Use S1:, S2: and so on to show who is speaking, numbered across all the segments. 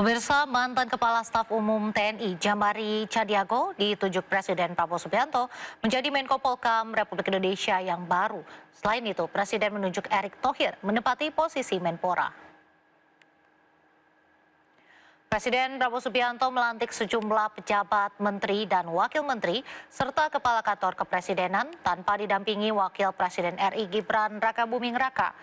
S1: Pemirsa, mantan Kepala Staf Umum TNI Jamari Chadiago ditunjuk Presiden Prabowo Subianto menjadi Menko Polhukam Republik Indonesia yang baru. Selain itu, Presiden menunjuk Erick Thohir menempati posisi Menpora. Presiden Prabowo Subianto melantik sejumlah pejabat menteri dan wakil menteri serta kepala kantor kepresidenan tanpa didampingi Wakil Presiden RI Gibran Rakabuming Raka.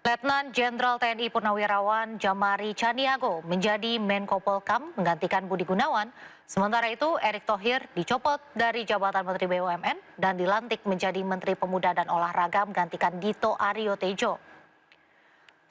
S1: Letnan Jenderal TNI Purnawirawan Jamari Chadiago menjadi Menko Polhukam menggantikan Budi Gunawan. Sementara itu, Erick Thohir dicopot dari jabatan Menteri BUMN dan dilantik menjadi Menteri Pemuda dan Olahraga menggantikan Dito Aryo Tejo.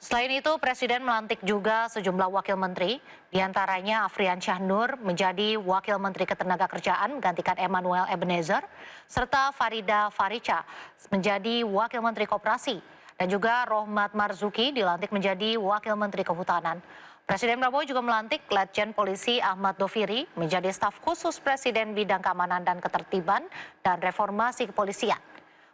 S1: Selain itu, Presiden melantik juga sejumlah wakil menteri, diantaranya Afrian Syah Nur menjadi Wakil Menteri Ketenagakerjaan menggantikan Emmanuel Ebenezer, serta Farida Faricha menjadi Wakil Menteri Koperasi. Dan juga Rohmat Marzuki dilantik menjadi Wakil Menteri Kehutanan. Presiden Prabowo juga melantik Letjen Polisi Ahmad Doviri menjadi staf khusus Presiden bidang keamanan dan ketertiban dan reformasi kepolisian.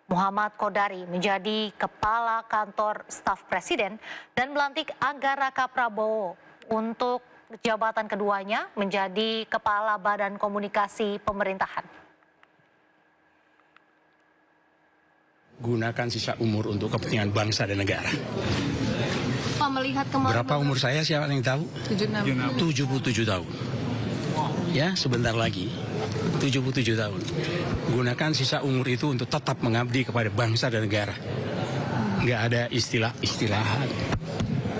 S1: Muhammad Kodari menjadi Kepala Kantor Staf Presiden dan melantik Angga Raka Prabowo untuk jabatan keduanya menjadi Kepala Badan Komunikasi Pemerintahan.
S2: Gunakan sisa umur untuk kepentingan bangsa dan negara.
S3: Pak, melihat kemarin
S2: Berapa umur saya, siapa yang tahu? 77 tahun. Ya, sebentar lagi. 77 tahun. Gunakan sisa umur itu untuk tetap mengabdi kepada bangsa dan negara. Nggak ada istilah-istilahan.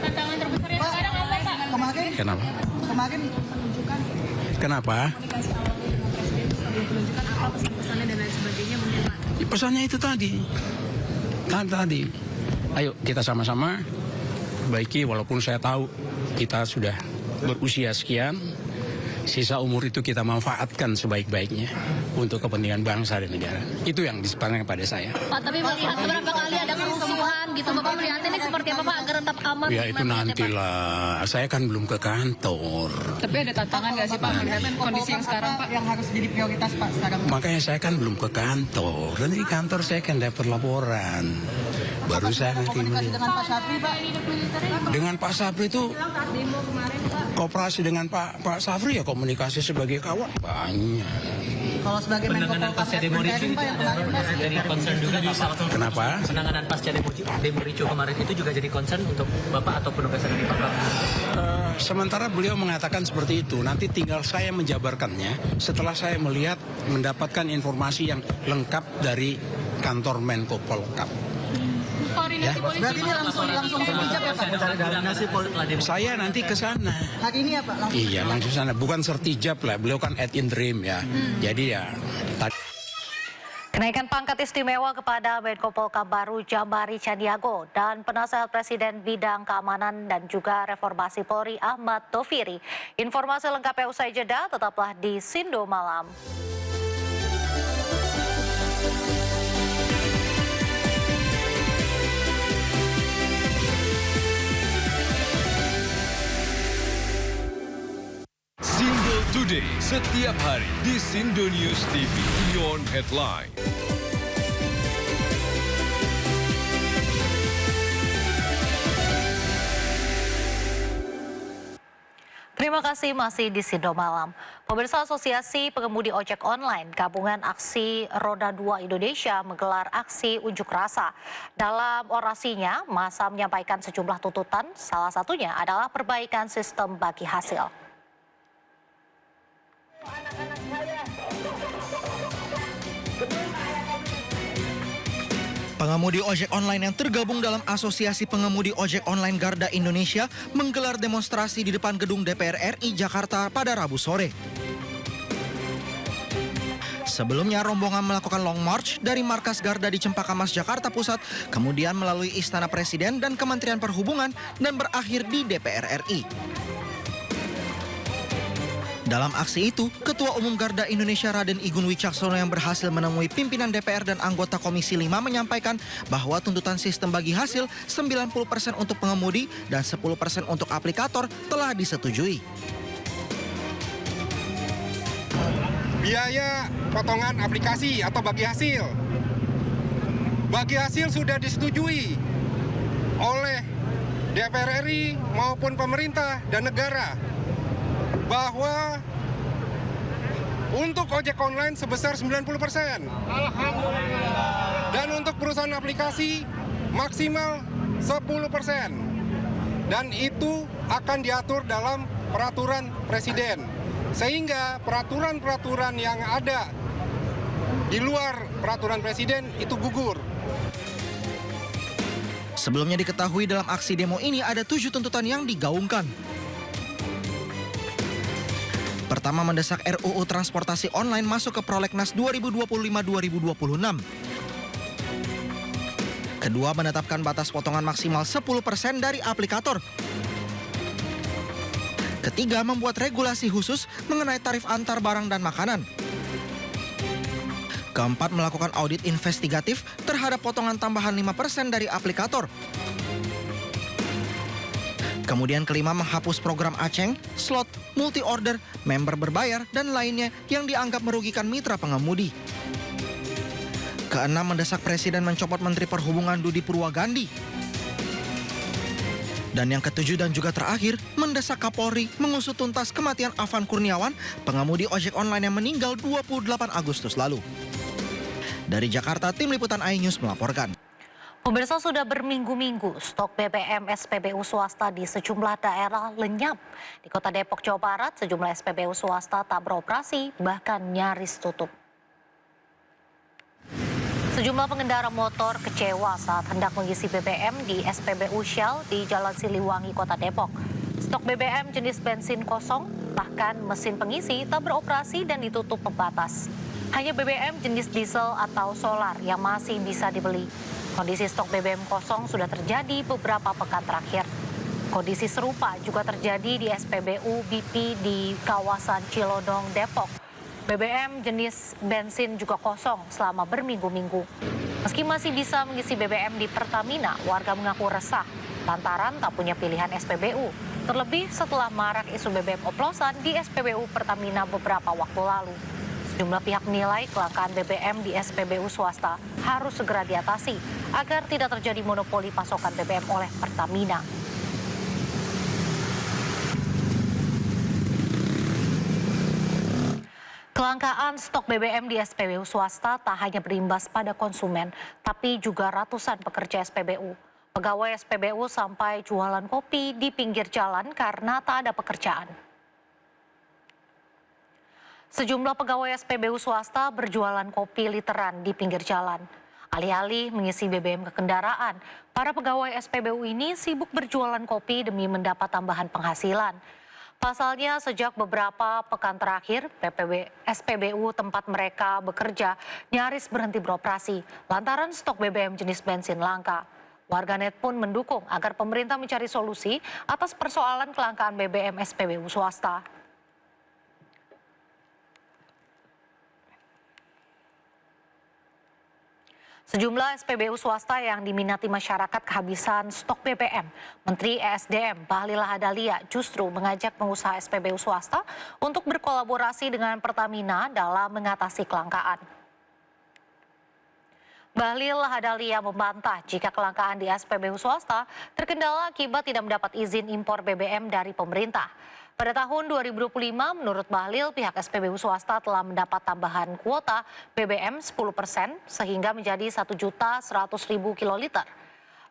S3: Tantangan terbesar yang sekarang apa, Pak?
S2: Kenapa? Kenapa?
S3: Penunjukan apa pesan-pesannya dan lain sebagainya mungkin, Pak?
S2: Pesannya itu tadi. Ayo kita sama-sama perbaiki, walaupun saya tahu kita sudah berusia sekian, sisa umur itu kita manfaatkan sebaik-baiknya untuk kepentingan bangsa dan negara. Itu yang disampaikan kepada saya.
S3: Pak, tapi melihat beberapa kali ada kerusuhan gitu, Bapak melihat ini seperti apa, Pak, agar tetap aman?
S2: Ya itu nantilah, saya kan belum ke kantor.
S4: Tapi ada tantangan nggak sih, Pak, melihat kondisi yang sekarang, Pak?
S5: Yang harus jadi prioritas, Pak, sekarang?
S2: Makanya saya kan belum ke kantor. Dan di kantor saya kan dapat laporan. Baru saya nanti
S5: Komunikasi dengan Pak Syafri, Pak?
S2: dengan Pak Syafri itu kooperasi dengan Pak Syafri ya, komunikasi sebagai kawan banyak.
S5: Kalau sebagai Menko Polhukam
S6: demo ricu
S5: Pak, yang kemarin, Pak?
S6: jadi concern juga di salah satu.
S2: Kenapa?
S6: Penanganan pasca demo ricu kemarin itu juga jadi concern untuk Bapak atau penugasan dari Pak Prabowo.
S2: Sementara beliau mengatakan seperti itu, nanti tinggal saya menjabarkannya setelah saya mendapatkan informasi yang lengkap dari kantor Menko Polhukam.
S3: Koordinasi polisi,
S5: Berarti ini langsung sertijab ya, Pak?
S2: Saya nanti ke sana.
S5: Hari ini ya, Pak? Langsung.
S2: Iya, langsung sana. Bukan sertijab lah, beliau kan ad interim ya. Jadi ya
S1: Kenaikan pangkat istimewa kepada Menko Polhukam baru Jamari Chadiago dan penasehat Presiden bidang keamanan dan juga reformasi Polri Ahmad Doviri. Informasi lengkapnya usai jeda, tetaplah di Sindo Malam.
S7: Sindo Today setiap hari di Sindo News TV Beyond Headline.
S1: Terima kasih masih di Sindo Malam. Pemirsa, Asosiasi Pengemudi Ojek Online Gabungan Aksi Roda 2 Indonesia menggelar aksi unjuk rasa. Dalam orasinya, massa menyampaikan sejumlah tuntutan, salah satunya adalah perbaikan sistem bagi hasil.
S8: Pengemudi ojek online yang tergabung dalam Asosiasi Pengemudi Ojek Online Garda Indonesia menggelar demonstrasi di depan gedung DPR RI Jakarta pada Rabu sore. Sebelumnya rombongan melakukan long march dari markas Garda di Cempaka Mas, Jakarta Pusat, kemudian melalui Istana Presiden dan Kementerian Perhubungan dan berakhir di DPR RI. Dalam aksi itu, Ketua Umum Garda Indonesia Raden Igun Wicaksono yang berhasil menemui pimpinan DPR dan anggota Komisi 5 menyampaikan bahwa tuntutan sistem bagi hasil 90% untuk pengemudi dan 10% untuk aplikator telah disetujui.
S9: Biaya potongan aplikasi atau bagi hasil. Bagi hasil sudah disetujui oleh DPR RI maupun pemerintah dan negara bahwa untuk ojek online sebesar 90%. Dan untuk perusahaan aplikasi maksimal 10%. Dan itu akan diatur dalam peraturan presiden. Sehingga peraturan-peraturan yang ada di luar peraturan presiden itu gugur.
S8: Sebelumnya diketahui dalam aksi demo ini ada 7 tuntutan yang digaungkan. Pertama, mendesak RUU Transportasi Online masuk ke Prolegnas 2025-2026. Kedua, menetapkan batas potongan maksimal 10% dari aplikator. Ketiga, membuat regulasi khusus mengenai tarif antar barang dan makanan. Keempat, melakukan audit investigatif terhadap potongan tambahan 5% dari aplikator. Kemudian kelima, menghapus program aceng, slot, multi-order, member berbayar, dan lainnya yang dianggap merugikan mitra pengemudi. Keenam, mendesak Presiden mencopot Menteri Perhubungan Budi Purwagandi. Dan yang ketujuh dan juga terakhir, mendesak Kapolri mengusut tuntas kematian Afan Kurniawan, pengemudi ojek online yang meninggal 28 Agustus lalu. Dari Jakarta, Tim Liputan iNews melaporkan.
S1: Pemirsa, sudah berminggu-minggu stok BBM SPBU swasta di sejumlah daerah lenyap. Di Kota Depok, Jawa Barat, sejumlah SPBU swasta tak beroperasi, bahkan nyaris tutup. Sejumlah pengendara motor kecewa saat hendak mengisi BBM di SPBU Shell di Jalan Siliwangi, Kota Depok. Stok BBM jenis bensin kosong, bahkan mesin pengisi tak beroperasi dan ditutup pembatas. Hanya BBM jenis diesel atau solar yang masih bisa dibeli. Kondisi stok BBM kosong sudah terjadi beberapa pekan terakhir. Kondisi serupa juga terjadi di SPBU BP di kawasan Cilodong, Depok. BBM jenis bensin juga kosong selama berminggu-minggu. Meski masih bisa mengisi BBM di Pertamina, warga mengaku resah lantaran tak punya pilihan SPBU. Terlebih setelah marak isu BBM oplosan di SPBU Pertamina beberapa waktu lalu. Sejumlah pihak menilai kelangkaan BBM di SPBU swasta harus segera diatasi agar tidak terjadi monopoli pasokan BBM oleh Pertamina. Kelangkaan stok BBM di SPBU swasta tak hanya berimbas pada konsumen, tapi juga ratusan pekerja SPBU. Pegawai SPBU sampai jualan kopi di pinggir jalan karena tak ada pekerjaan. Sejumlah pegawai SPBU swasta berjualan kopi literan di pinggir jalan. Alih-alih mengisi BBM ke kendaraan, para pegawai SPBU ini sibuk berjualan kopi demi mendapat tambahan penghasilan. Pasalnya, sejak beberapa pekan terakhir, SPBU tempat mereka bekerja nyaris berhenti beroperasi lantaran stok BBM jenis bensin langka. Warganet pun mendukung agar pemerintah mencari solusi atas persoalan kelangkaan BBM SPBU swasta. Sejumlah SPBU swasta yang diminati masyarakat kehabisan stok BBM. Menteri ESDM Bahlil Lahadalia justru mengajak pengusaha SPBU swasta untuk berkolaborasi dengan Pertamina dalam mengatasi kelangkaan. Bahlil Lahadalia membantah jika kelangkaan di SPBU swasta terkendala akibat tidak mendapat izin impor BBM dari pemerintah. Pada tahun 2025, menurut Bahlil, pihak SPBU swasta telah mendapat tambahan kuota BBM 10% sehingga menjadi 1.100.000 kiloliter.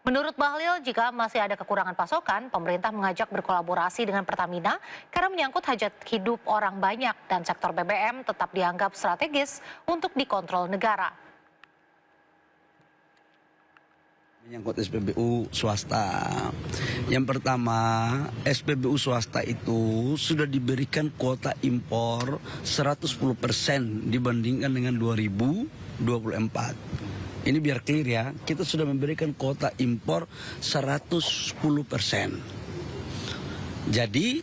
S1: Menurut Bahlil, jika masih ada kekurangan pasokan, pemerintah mengajak berkolaborasi dengan Pertamina karena menyangkut hajat hidup orang banyak dan sektor BBM tetap dianggap strategis untuk dikontrol negara.
S10: Menyangkut SPBU swasta. Yang pertama, SPBU swasta itu sudah diberikan kuota impor 110% dibandingkan dengan 2024. Ini biar clear ya, kita sudah memberikan kuota impor 110%. Jadi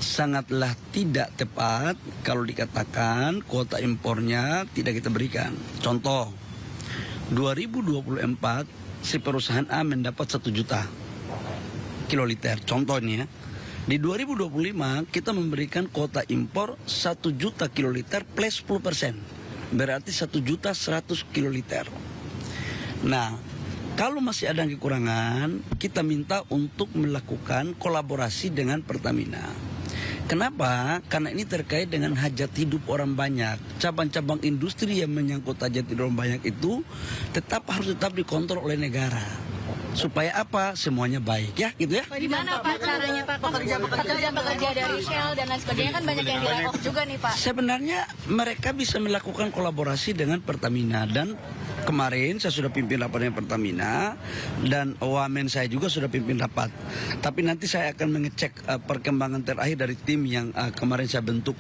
S10: sangatlah tidak tepat kalau dikatakan kuota impornya tidak kita berikan. Contoh, 2024 si perusahaan A mendapat 1 juta kiloliter. Contohnya, di 2025 kita memberikan kuota impor 1 juta kiloliter plus 10%. Berarti 1.100.000 kiloliter. Nah, Kalau masih ada kekurangan, kita minta untuk melakukan kolaborasi dengan Pertamina. Kenapa? Karena ini terkait dengan hajat hidup orang banyak. Cabang-cabang industri yang menyangkut hajat hidup orang banyak itu harus tetap dikontrol oleh negara. Supaya apa? Semuanya baik ya, gitu ya.
S3: Gimana Pak caranya Pak? Pekerja-pekerja dari Shell dan lain sebagainya kan banyak yang di layoff juga nih Pak.
S10: Sebenarnya mereka bisa melakukan kolaborasi dengan Pertamina dan kemarin saya sudah pimpin rapat dengan Pertamina dan wamen saya juga sudah pimpin rapat. Tapi nanti saya akan mengecek perkembangan terakhir dari tim yang kemarin saya bentuk